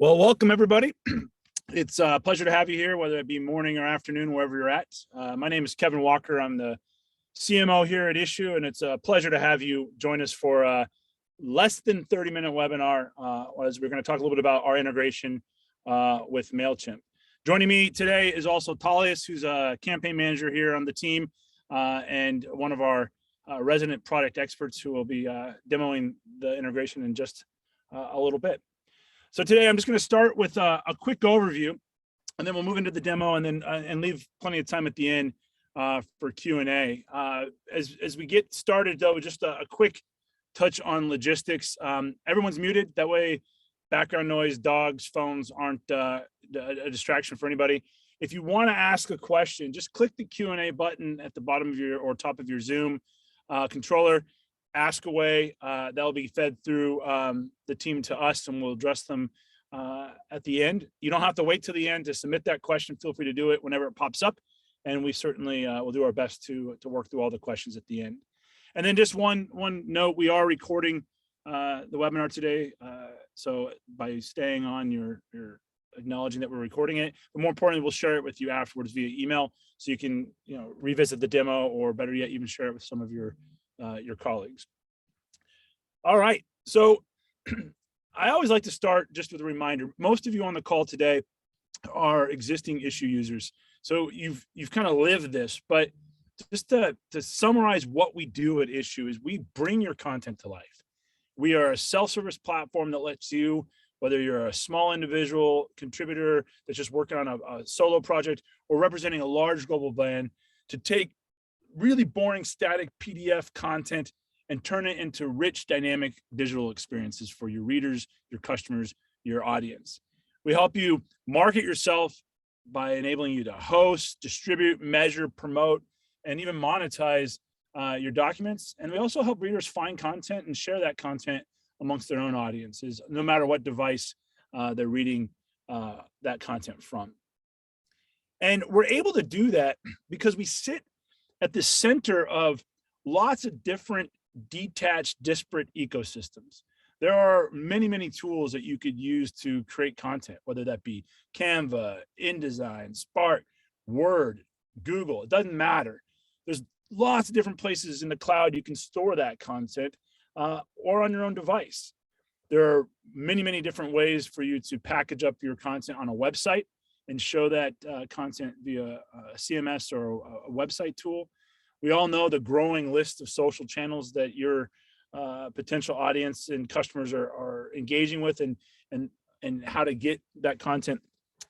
Well, welcome everybody. It's a pleasure to have you here, whether it be morning or afternoon, wherever you're at. My name is Kevin Walker. I'm the CMO here at Issuu, and it's a pleasure to have you join us for a less than 30-minute webinar as we're going to talk a little bit about our integration with Mailchimp. Joining me today is also Talius, who's a campaign manager here on the team and one of our resident product experts who will be demoing the integration in just a little bit. So today I'm just going to start with a quick overview, and then we'll move into the demo, and then and leave plenty of time at the end for Q&A. As we get started, though, just a quick touch on logistics. Everyone's muted. That way, background noise, dogs, phones aren't a distraction for anybody. If you want to ask a question, just click the Q&A button at the bottom of your or top of your Zoom controller. Ask away. That'll be fed through the team to us, and we'll address them at the end. You don't have to wait till the end to submit that question. Feel free to do it whenever it pops up, and we certainly will do our best to work through all the questions at the end. And then just one note: we are recording the webinar today, so by staying on, you're acknowledging that we're recording it. But more importantly, we'll share it with you afterwards via email, so you can revisit the demo, or better yet, even share it with some of your colleagues. All right, so I always like to start just with a reminder. Most of you on the call today are existing Issuu users, so you've kind of lived this. But just to summarize what we do at Issuu is we bring your content to life. We are a self-service platform that lets you, whether you're a small individual contributor that's just working on a solo project, or representing a large global brand, to take really boring static PDF content and turn it into rich, dynamic digital experiences for your readers, your customers, your audience. We help you market yourself by enabling you to host, distribute, measure, promote, and even monetize your documents. And we also help readers find content and share that content amongst their own audiences, no matter what device they're reading that content from. And we're able to do that because we sit at the center of lots of different detached, disparate ecosystems. There are many, many tools that you could use to create content, whether that be Canva, InDesign, Spark, Word, Google, it doesn't matter. There's lots of different places in the cloud you can store that content or on your own device. There are many, many different ways for you to package up your content on a website and show that content via a CMS or a website tool. We all know the growing list of social channels that your potential audience and customers are engaging with, and how to get that content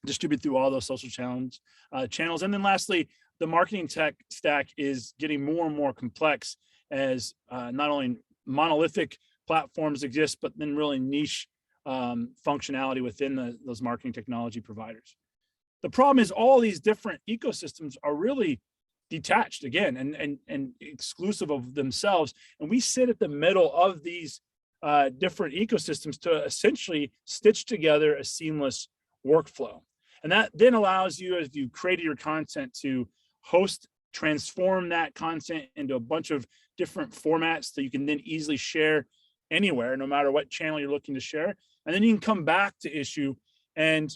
distributed through all those social channels. And then lastly, the marketing tech stack is getting more and more complex as not only monolithic platforms exist, but then really niche functionality within those marketing technology providers. The problem is all these different ecosystems are really detached again and exclusive of themselves. And we sit at the middle of these different ecosystems to essentially stitch together a seamless workflow. And that then allows you, as you created your content, to host, transform that content into a bunch of different formats that you can then easily share anywhere, no matter what channel you're looking to share. And then you can come back to Issuu and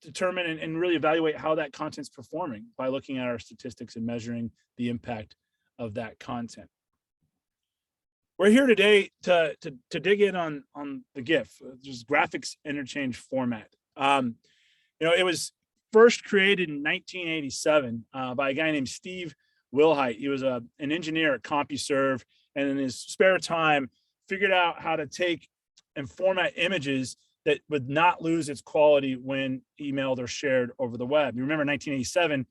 determine and really evaluate how that content's performing by looking at our statistics and measuring the impact of that content. We're here today to dig in on the GIF, just graphics interchange format. It was first created in 1987 by a guy named Steve Wilhite. He was an engineer at CompuServe, and in his spare time figured out how to take and format images that would not lose its quality when emailed or shared over the web. You remember 1987,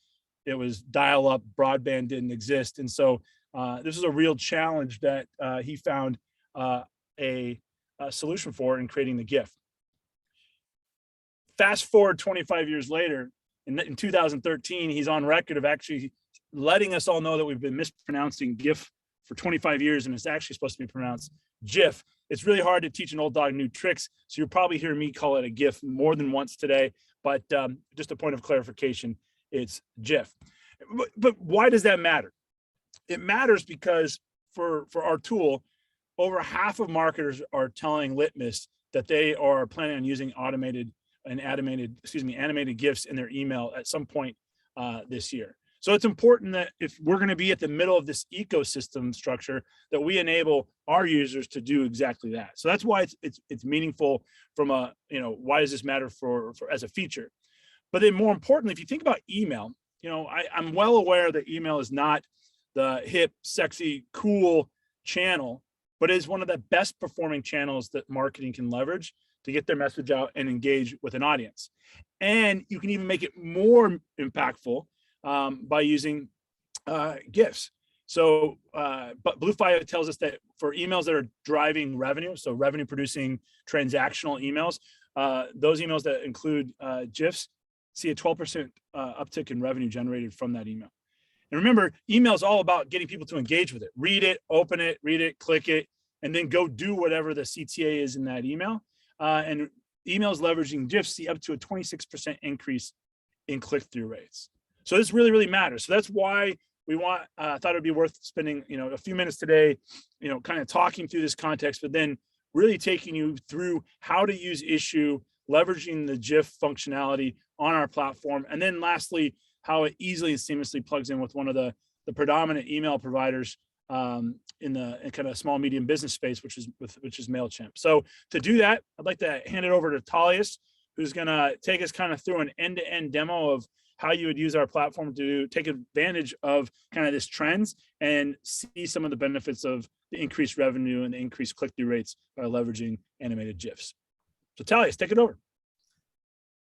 it was dial-up, broadband didn't exist. And so this is a real challenge that he found a solution for in creating the GIF. Fast forward 25 years later, in 2013, he's on record of actually letting us all know that we've been mispronouncing GIF for 25 years, and it's actually supposed to be pronounced GIF. It's really hard to teach an old dog new tricks, so you'll probably hear me call it a GIF more than once today, but just a point of clarification, it's GIF. But why does that matter? It matters because for our tool, over half of marketers are telling Litmus that they are planning on using animated GIFs in their email at some point this year. So it's important that if we're going to be at the middle of this ecosystem structure, that we enable our users to do exactly that. So that's why it's meaningful from a, why does this matter for as a feature? But then more importantly, if you think about email, I'm well aware that email is not the hip, sexy, cool channel, but it is one of the best performing channels that marketing can leverage to get their message out and engage with an audience. And you can even make it more impactful by using GIFs. So, but Bluefy tells us that for emails that are driving revenue, so revenue producing transactional emails, those emails that include GIFs see a 12% uptick in revenue generated from that email. And remember, email is all about getting people to engage with it. Read it, open it, read it, click it, and then go do whatever the CTA is in that email. And emails leveraging GIFs see up to a 26% increase in click-through rates. So this really, really matters. So that's why we thought it'd be worth spending, a few minutes today, kind of talking through this context, but then really taking you through how to use Issuu, leveraging the GIF functionality on our platform. And then lastly, how it easily and seamlessly plugs in with one of the predominant email providers in the kind of small medium business space, which is Mailchimp. So to do that, I'd like to hand it over to Talius, who's going to take us kind of through an end-to-end demo of how you would use our platform to take advantage of kind of this trends and see some of the benefits of the increased revenue and the increased click-through rates by leveraging animated GIFs. So Talius, take it over.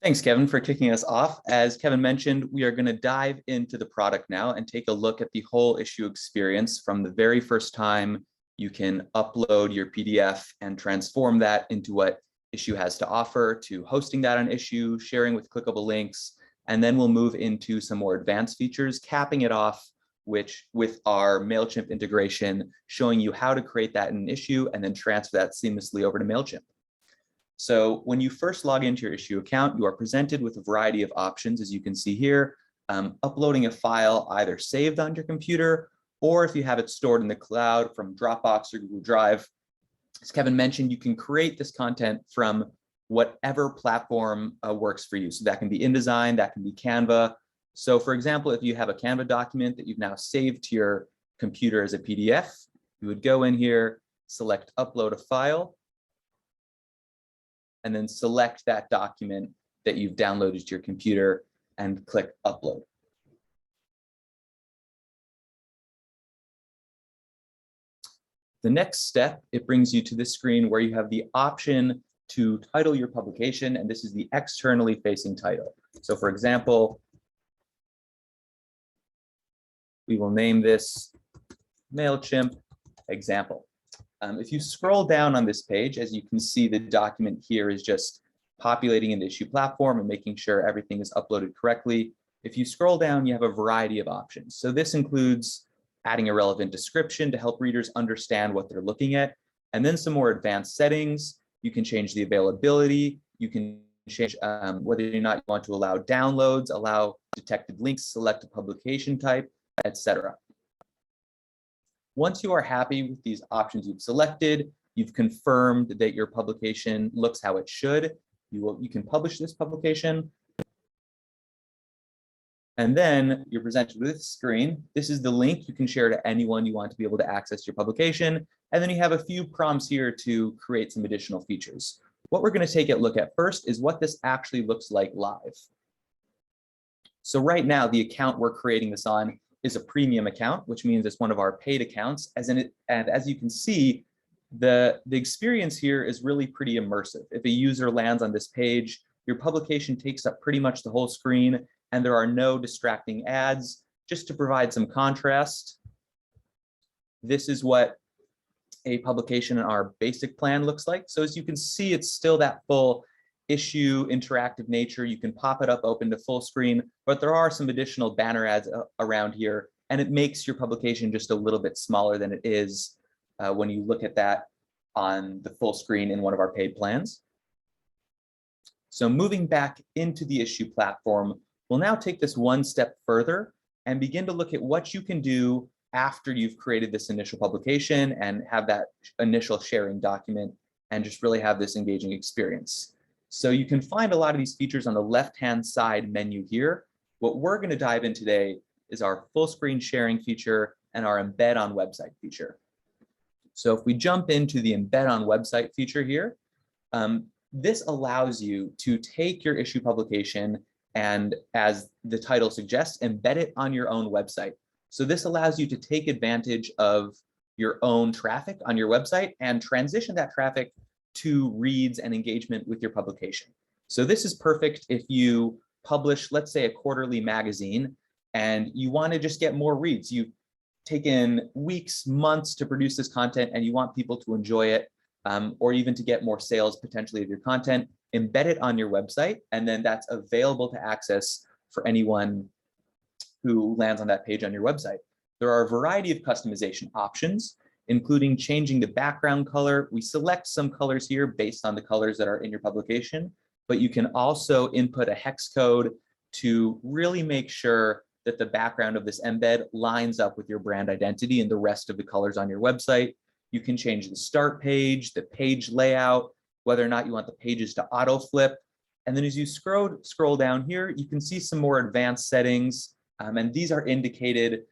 Thanks, Kevin, for kicking us off. As Kevin mentioned, we are going to dive into the product now and take a look at the whole Issuu experience from the very first time you can upload your PDF and transform that into what Issuu has to offer, to hosting that on Issuu, sharing with clickable links, and then we'll move into some more advanced features, capping it off with our Mailchimp integration, showing you how to create that in Issuu and then transfer that seamlessly over to Mailchimp. So when you first log into your Issuu account, you are presented with a variety of options, as you can see here, uploading a file either saved on your computer, or if you have it stored in the cloud from Dropbox or Google Drive. As Kevin mentioned, you can create this content from whatever platform works for you. So that can be InDesign, that can be Canva. So for example, if you have a Canva document that you've now saved to your computer as a PDF, you would go in here, select upload a file, and then select that document that you've downloaded to your computer and click upload. The next step, it brings you to this screen where you have the option to title your publication, and this is the externally facing title. So for example, we will name this Mailchimp example. If you scroll down on this page, as you can see, the document here is just populating in the Issuu platform and making sure everything is uploaded correctly. If you scroll down, you have a variety of options. So this includes adding a relevant description to help readers understand what they're looking at, and then some more advanced settings. You can change the availability. You can change whether or not you want to allow downloads, allow detected links, select a publication type, etc. Once you are happy with these options you've selected, you've confirmed that your publication looks how it should, you can publish this publication. And then you're presented with this screen. This is the link you can share to anyone you want to be able to access your publication. And then you have a few prompts here to create some additional features. What we're going to take a look at first is what this actually looks like live. So right now, the account we're creating this on is a premium account, which means it's one of our paid accounts. And as you can see, the experience here is really pretty immersive. If a user lands on this page, your publication takes up pretty much the whole screen, and there are no distracting ads. Just to provide some contrast, this is what a publication in our basic plan looks like. So as you can see, it's still that full Issuu interactive nature. You can pop it up open to full screen, but there are some additional banner ads around here, and it makes your publication just a little bit smaller than it is when you look at that on the full screen in one of our paid plans. So moving back into the Issuu platform, we'll now take this one step further and begin to look at what you can do after you've created this initial publication and have that initial sharing document and just really have this engaging experience. So you can find a lot of these features on the left-hand side menu here. What we're going to dive in today is our full screen sharing feature and our embed on website feature. So if we jump into the embed on website feature here, this allows you to take your issue publication and, as the title suggests, embed it on your own website. So this allows you to take advantage of your own traffic on your website and transition that traffic to reads and engagement with your publication. So this is perfect if you publish, let's say, a quarterly magazine and you want to just get more reads. You've taken weeks, months to produce this content and you want people to enjoy it, or even to get more sales potentially of your content. Embed it on your website, and then that's available to access for anyone who lands on that page on your website. There are a variety of customization options, including changing the background color. We select some colors here based on the colors that are in your publication, but you can also input a hex code to really make sure that the background of this embed lines up with your brand identity and the rest of the colors on your website. You can change the start page, the page layout, whether or not you want the pages to auto flip. And then as you scroll down here, you can see some more advanced settings, and these are indicated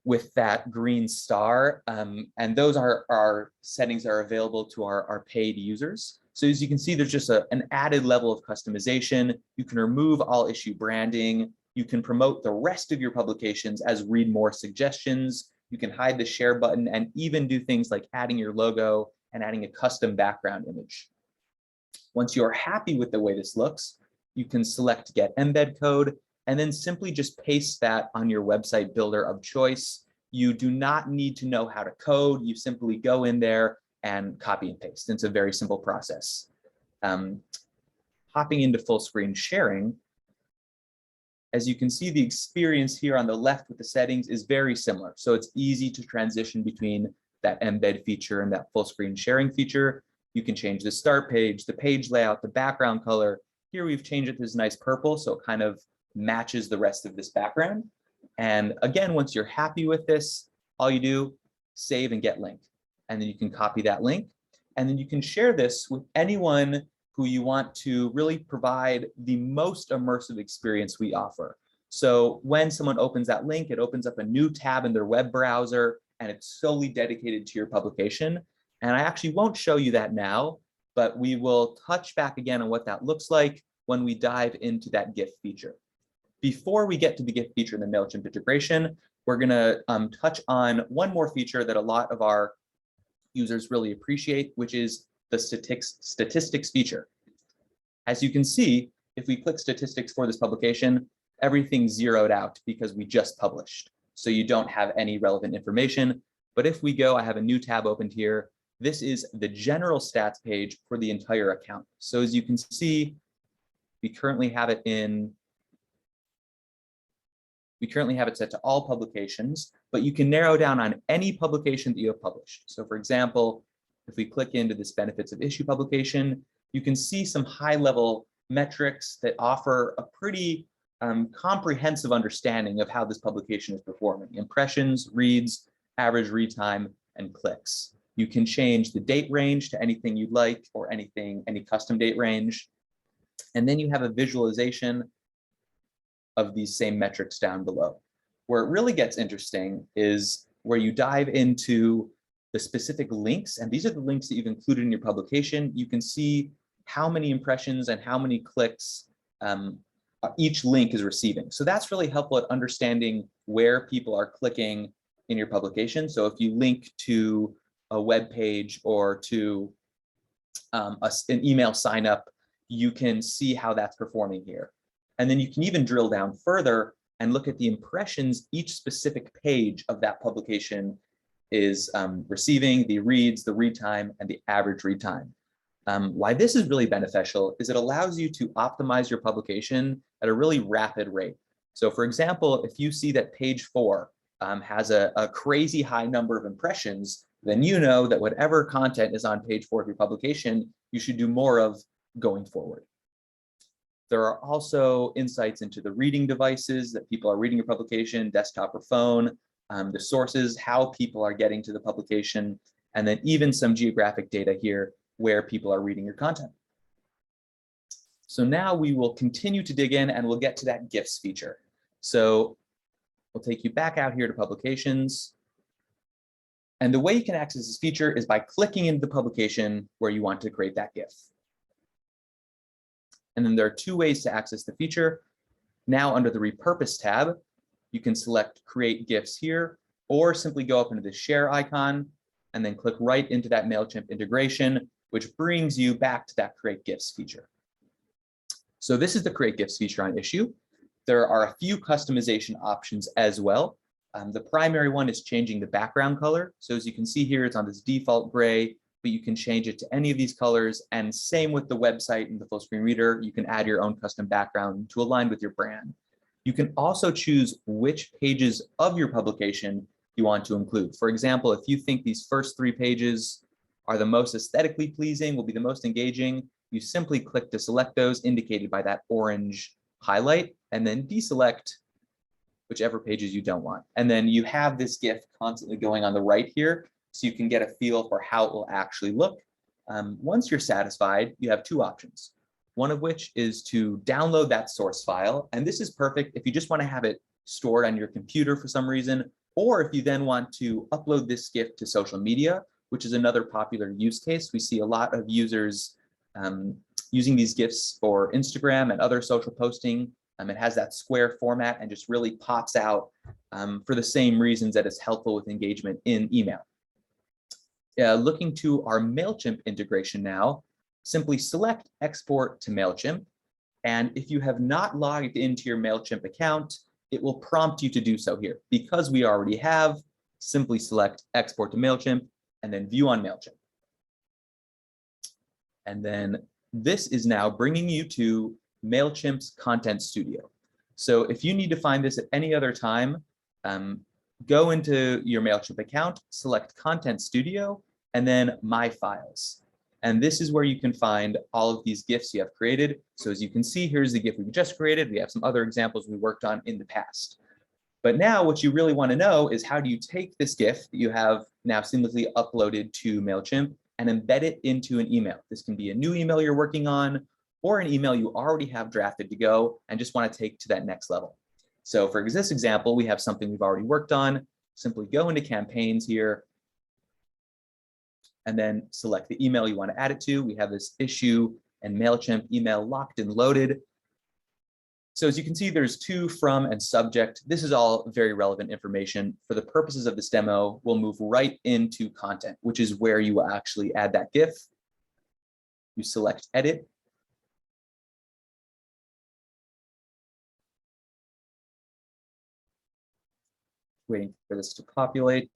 with that green star, and those are our settings that are available to our paid users. So as you can see, there's just an added level of customization. You can remove all issue branding. You can promote the rest of your publications as read more suggestions. You can hide the share button and even do things like adding your logo and adding a custom background image. Once you're happy with the way this looks, you can select Get Embed Code and then simply just paste that on your website builder of choice. You do not need to know how to code. You simply go in there and copy and paste. It's a very simple process. Hopping into full screen sharing, as you can see, the experience here on the left with the settings is very similar. So it's easy to transition between that embed feature and that full screen sharing feature. You can change the start page, the page layout, the background color. Here we've changed it to this nice purple, so it kind of matches the rest of this background. And again, once you're happy with this, all you do, save and get link. And then you can copy that link. And then you can share this with anyone who you want to really provide the most immersive experience we offer. So when someone opens that link, it opens up a new tab in their web browser, and it's solely dedicated to your publication. And I actually won't show you that now, but we will touch back again on what that looks like when we dive into that GIF feature. Before we get to the GIF feature in the Mailchimp integration, we're going to touch on one more feature that a lot of our users really appreciate, which is the statistics feature. As you can see, if we click statistics for this publication, everything's zeroed out because we just published. So you don't have any relevant information. But if we go, I have a new tab opened here. This is the general stats page for the entire account. So as you can see, we currently have it set to all publications, but you can narrow down on any publication that you have published. So for example, if we click into this benefits of issue publication, you can see some high-level metrics that offer a pretty comprehensive understanding of how this publication is performing: impressions, reads, average read time, and clicks. You can change the date range to anything you'd like, or any custom date range. And then you have a visualization of these same metrics down below. Where it really gets interesting is where you dive into the specific links, and these are the links that you've included in your publication. You can see how many impressions and how many clicks each link is receiving. So that's really helpful at understanding where people are clicking in your publication. So if you link to a web page or to an email sign up, you can see how that's performing here. And then you can even drill down further and look at the impressions each specific page of that publication is receiving, the reads, the read time, and the average read time. Why this is really beneficial is it allows you to optimize your publication at a really rapid rate. So for example, if you see that page 4 has a crazy high number of impressions, then you know that whatever content is on page 4 of your publication, you should do more of going forward. There are also insights into the reading devices that people are reading your publication, desktop or phone, the sources, how people are getting to the publication, and then even some geographic data here where people are reading your content. So now we will continue to dig in and we'll get to that GIFs feature. So we'll take you back out here to publications. And the way you can access this feature is by clicking into the publication where you want to create that GIF. And then there are two ways to access the feature. Now under the Repurpose tab, you can select Create GIFs here, or simply go up into the Share icon and then click right into that Mailchimp integration, which brings you back to that Create GIFs feature. So this is the Create GIFs feature on Issuu. There are a few customization options as well. The primary one is changing the background color. So as you can see here, it's on this default gray, but you can change it to any of these colors. And same with the website and the full screen reader, you can add your own custom background to align with your brand. You can also choose which pages of your publication you want to include. For example, if you think these first 3 pages are the most aesthetically pleasing, will be the most engaging, you simply click to select those indicated by that orange highlight, and then deselect whichever pages you don't want. And then you have this GIF constantly going on the right here, so you can get a feel for how it will actually look. Once you're satisfied, you have 2 options. One of which is to download that source file. And this is perfect if you just want to have it stored on your computer for some reason, or if you then want to upload this GIF to social media, which is another popular use case. We see a lot of users using these GIFs for Instagram and other social posting. It has that square format and just really pops out for the same reasons that it's helpful with engagement in email. Looking to our Mailchimp integration now, simply select Export to Mailchimp. And if you have not logged into your Mailchimp account, it will prompt you to do so here. Because we already have, simply select Export to Mailchimp and then View on Mailchimp. And then this is now bringing you to Mailchimp's Content Studio. So if you need to find this at any other time, go into your Mailchimp account, select Content Studio, and then My Files. And this is where you can find all of these GIFs you have created. So as you can see, here's the GIF we just created. We have some other examples we worked on in the past. But now what you really want to know is how do you take this GIF that you have now seamlessly uploaded to Mailchimp and embed it into an email. This can be a new email you're working on or an email you already have drafted to go and just want to take to that next level. So for this example, we have something we've already worked on. Simply go into campaigns here and then select the email you want to add it to. We have this Issuu and Mailchimp email locked and loaded. So as you can see, there's to, from, and subject. This is all very relevant information. For the purposes of this demo, we'll move right into content, which is where you will actually add that GIF. You select edit. Waiting for this to populate.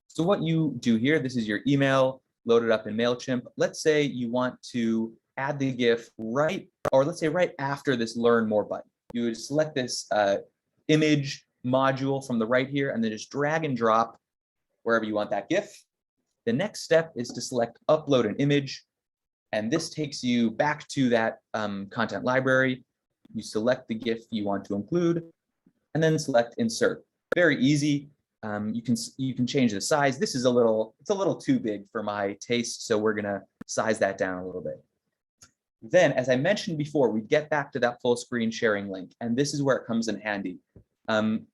So what you do here, this is your email loaded up in Mailchimp. Let's say you want to add the GIF right, or let's say right after this Learn More button. You would select this image module from the right here, and then just drag and drop wherever you want that GIF. The next step is to select Upload an Image, and this takes you back to that content library. You select the GIF you want to include, and then select Insert. Very easy. You can change the size. This is it's a little too big for my taste, so we're gonna size that down a little bit. Then, as I mentioned before, we get back to that full screen sharing link, and this is where it comes in handy.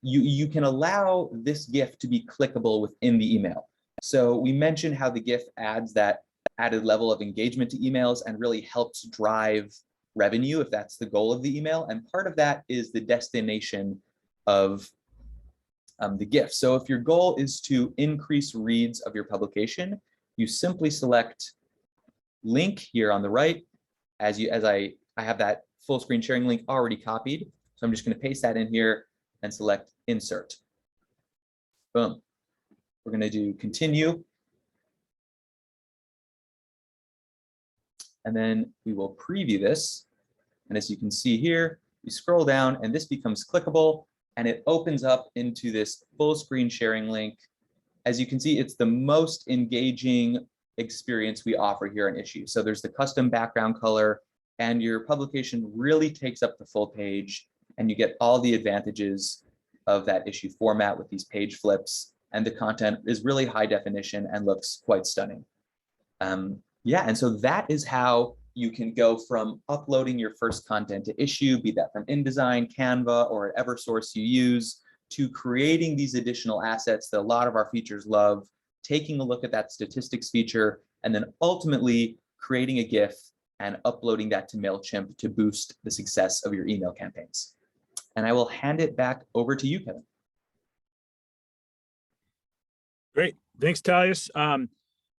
You can allow this GIF to be clickable within the email. So we mentioned how the GIF adds that added level of engagement to emails and really helps drive revenue if that's the goal of the email. And part of that is the destination of the GIF. So if your goal is to increase reads of your publication, you simply select link here on the right. As I have that full screen sharing link already copied. So I'm just going to paste that in here and select insert. Boom. We're going to do continue. And then we will preview this. And as you can see here, you scroll down and this becomes clickable and it opens up into this full screen sharing link. As you can see, it's the most engaging experience we offer here on Issuu. So there's the custom background color and your publication really takes up the full page and you get all the advantages of that Issuu format with these page flips. and the content is really high definition and looks quite stunning. Yeah, and so that is how you can go from uploading your first content to Issuu, be that from InDesign, Canva, or whatever source you use, to creating these additional assets that a lot of our features love, taking a look at that statistics feature, and then ultimately creating a GIF and uploading that to Mailchimp to boost the success of your email campaigns. And I will hand it back over to you, Kevin. Great. Thanks, Talius.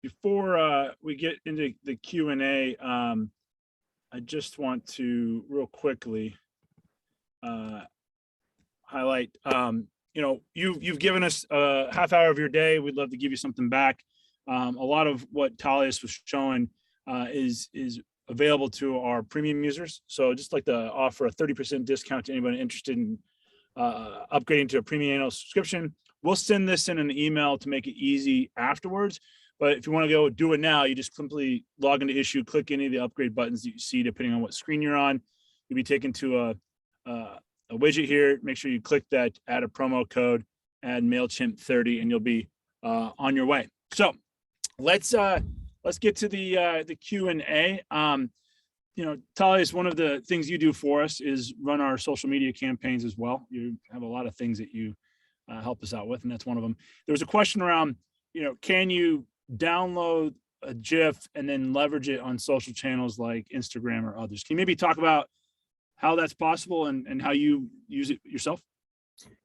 Before we get into the Q&A, I just want to real quickly highlight, you've given us a half hour of your day. We'd love to give you something back. A lot of what Talius was showing is available to our premium users. So just like to offer a 30% discount to anybody interested in upgrading to a premium annual subscription. We'll send this in an email to make it easy afterwards. But if you want to go do it now, you just simply log into Issuu, click any of the upgrade buttons that you see, depending on what screen you're on. You'll be taken to a widget here. Make sure you click that, add a promo code, add Mailchimp 30, and you'll be on your way. So let's get to the Q&A. Talius, one of the things you do for us is run our social media campaigns as well. You have a lot of things that you help us out with, and that's one of them. There was a question around, can you download a GIF and then leverage it on social channels like Instagram or others? Can you maybe talk about how that's possible and how you use it yourself?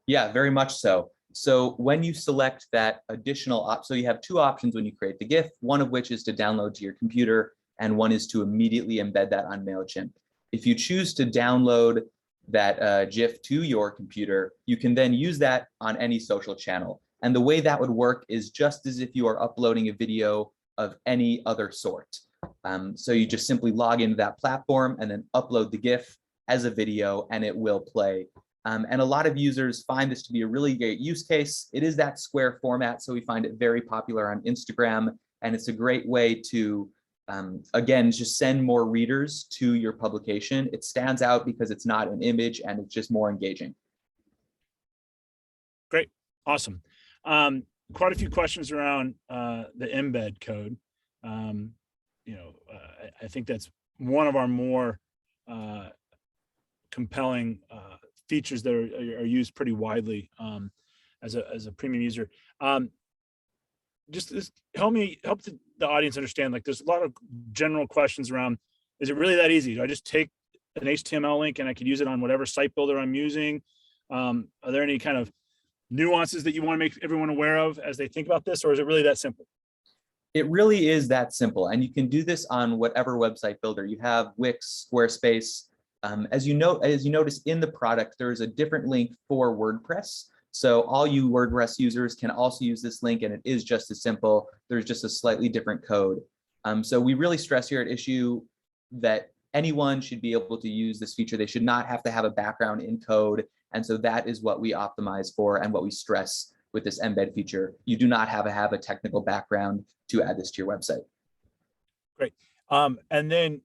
Yeah, very much so. So when you select that additional so you have two options when you create the GIF, one of which is to download to your computer, and one is to immediately embed that on Mailchimp. If you choose to download that GIF to your computer, you can then use that on any social channel. And the way that would work is just as if you are uploading a video of any other sort. So you just simply log into that platform and then upload the GIF as a video, and it will play. And a lot of users find this to be a really great use case. It is that square format, so we find it very popular on Instagram, and it's a great way to, again, just send more readers to your publication. It stands out because it's not an image and it's just more engaging. Great, awesome. Quite a few questions around the embed code. I think that's one of our more compelling features that are used pretty widely as a premium user. Just help the audience understand, like, there's a lot of general questions around, is it really that easy? Do I just take an HTML link and I could use it on whatever site builder I'm using? Are there any kind of nuances that you want to make everyone aware of as they think about this, or is it really that simple? It really is that simple, and you can do this on whatever website builder you have: Wix, Squarespace. As you notice in the product, there is a different link for WordPress. So all you WordPress users can also use this link, and it is just as simple. There's just a slightly different code. So we really stress here at Issuu that anyone should be able to use this feature. They should not have to have a background in code. And so that is what we optimize for and what we stress with this embed feature. You do not have a technical background to add this to your website. Great. And then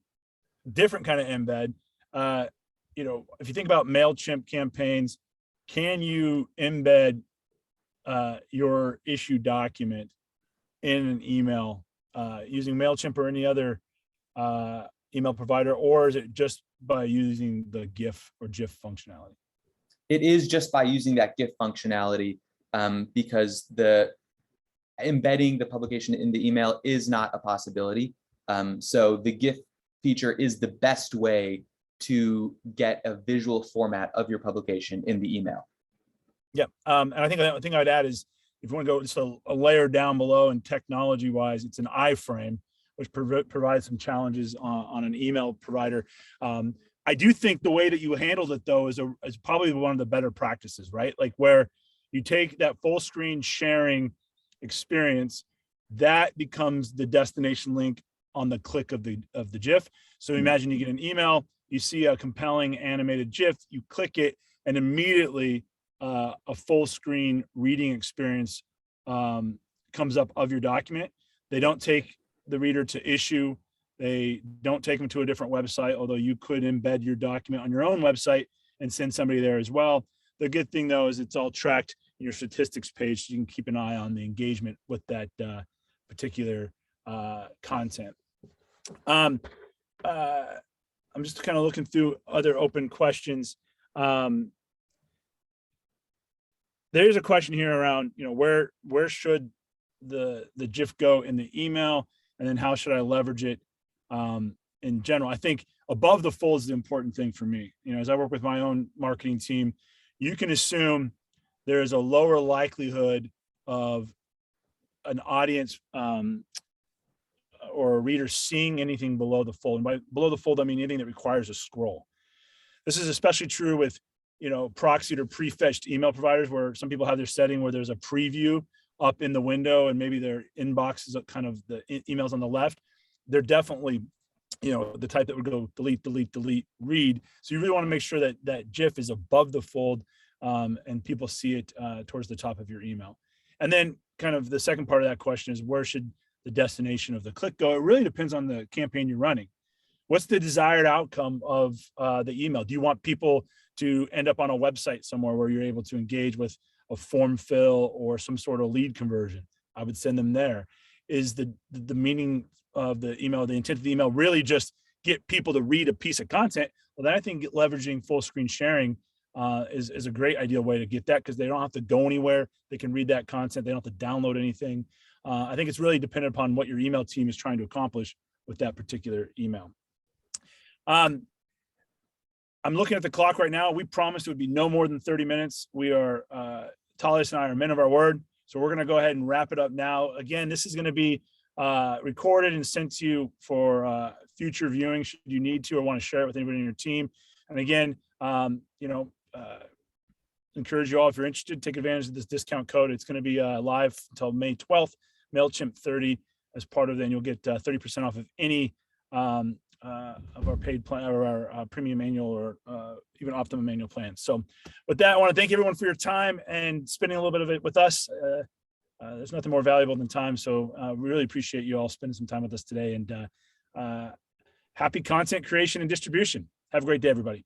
different kind of embed, if you think about Mailchimp campaigns, can you embed your issue document in an email using Mailchimp or any other email provider, or is it just by using the GIF or GIF functionality? It is just by using that GIF functionality, because the embedding the publication in the email is not a possibility. So the GIF feature is the best way to get a visual format of your publication in the email. Yeah, and I think the thing I'd add is, if you want to go just a layer down below, and technology-wise, it's an iframe, which provides some challenges on an email provider. I do think the way that you handled it, though, is probably one of the better practices, right? Like, where you take that full screen sharing experience, that becomes the destination link on the click of the GIF. So imagine you get an email, you see a compelling animated GIF, you click it, and immediately a full screen reading experience comes up of your document. They don't take the reader to Issuu. They don't take them to a different website, although you could embed your document on your own website and send somebody there as well. The good thing though is it's all tracked in your statistics page, so you can keep an eye on the engagement with that particular content. I'm just kind of looking through other open questions. There's a question here around, where should the GIF go in the email, and then how should I leverage it in general? I think above the fold is the important thing for me. As I work with my own marketing team, you can assume there is a lower likelihood of an audience or a reader seeing anything below the fold. And by below the fold, I mean anything that requires a scroll. This is especially true with proxied or prefetched email providers, where some people have their setting where there's a preview up in the window and maybe their inbox is kind of the emails on the left. They're definitely the type that would go delete, delete, delete, read. So you really want to make sure that that GIF is above the fold and people see it towards the top of your email. And then kind of the second part of that question is, where should the destination of the click go? It really depends on the campaign you're running. What's the desired outcome of the email? Do you want people to end up on a website somewhere where you're able to engage with a form fill or some sort of lead conversion? I would send them there. Is the meaning of the email, the intent of the email, really just get people to read a piece of content? Well, then I think leveraging full screen sharing is a great ideal way to get that, because they don't have to go anywhere. They can read that content. They don't have to download anything. I think it's really dependent upon what your email team is trying to accomplish with that particular email. I'm looking at the clock right now. We promised it would be no more than 30 minutes. We are, Talis and I are men of our word. So we're going to go ahead and wrap it up now. Again, this is going to be recorded and sent to you for future viewing should you need to or want to share it with anybody in your team. And again, encourage you all, if you're interested, take advantage of this discount code. It's going to be live until May 12th, Mailchimp 30 as part of it, and you'll get 30% off of any of our paid plan or our premium annual or even optimum annual plans. So with that, I want to thank everyone for your time and spending a little bit of it with us. There's nothing more valuable than time. So we really appreciate you all spending some time with us today, and happy content creation and distribution. Have a great day, everybody.